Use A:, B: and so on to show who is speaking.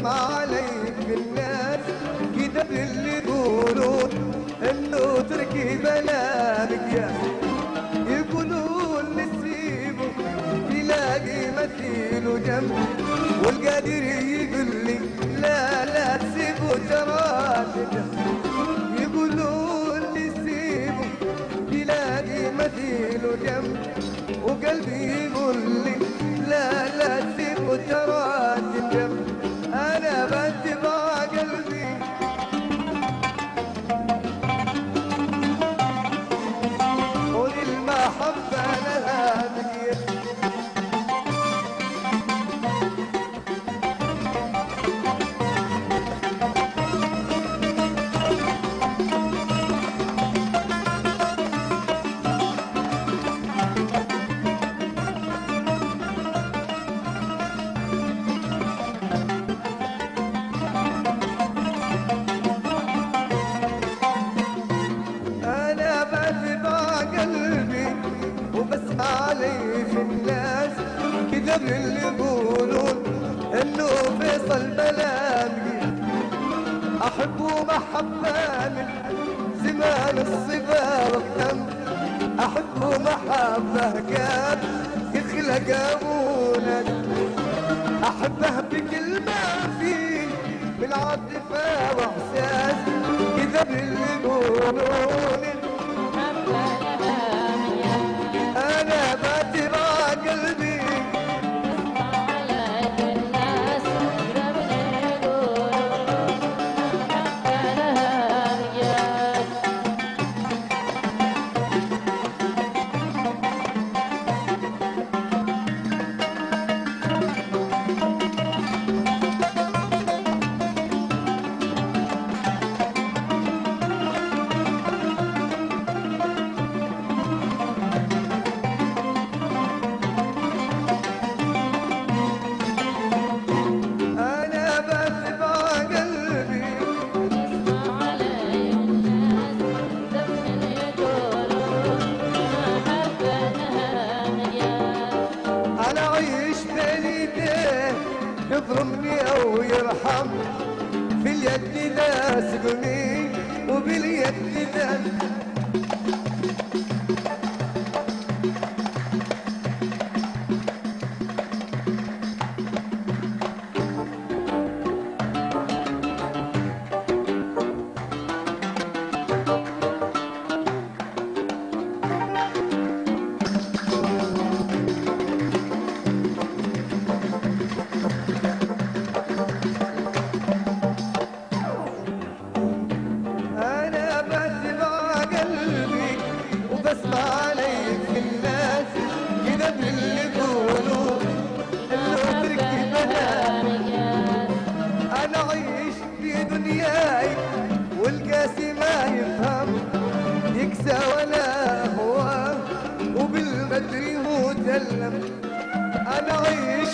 A: وبسمع عليك في الناس كده اللي يقولون انه تركي بلا مقياس، يقولون نسيبه تلاقي مثيله جنب، والقادر يقول لي لا لا تسيبه ترى يقولون نسيبه تلاقي مثيله جنب، وقلبي يقول لي لا لا تسيبه ترى جنب. انا بتبع قلبي وللمحبة لها مقياس. علي في الناس كذا من اللي يقولون انه فيصل بلا مقياس، احبه محبه من زمان الصبا واكتم، احبه محبه كان يخلق ابونا، احبه بكل ما فيه من عاطفه واحساس كذا من اللي يقولون أنا بتبع قلبي
B: عليك الناس قبل يقولون حتى لها مقياس.
A: يظلمني او يرحم في اليد ذا سقمي وباليد ذا بسمع عليك في الناس كده باللي يقولوا انه تركي بلا مقياس، انا عايش في دنياي والقاسي ما يفهم يكسى ولا هو وبالمدري هو تلم، انا عايش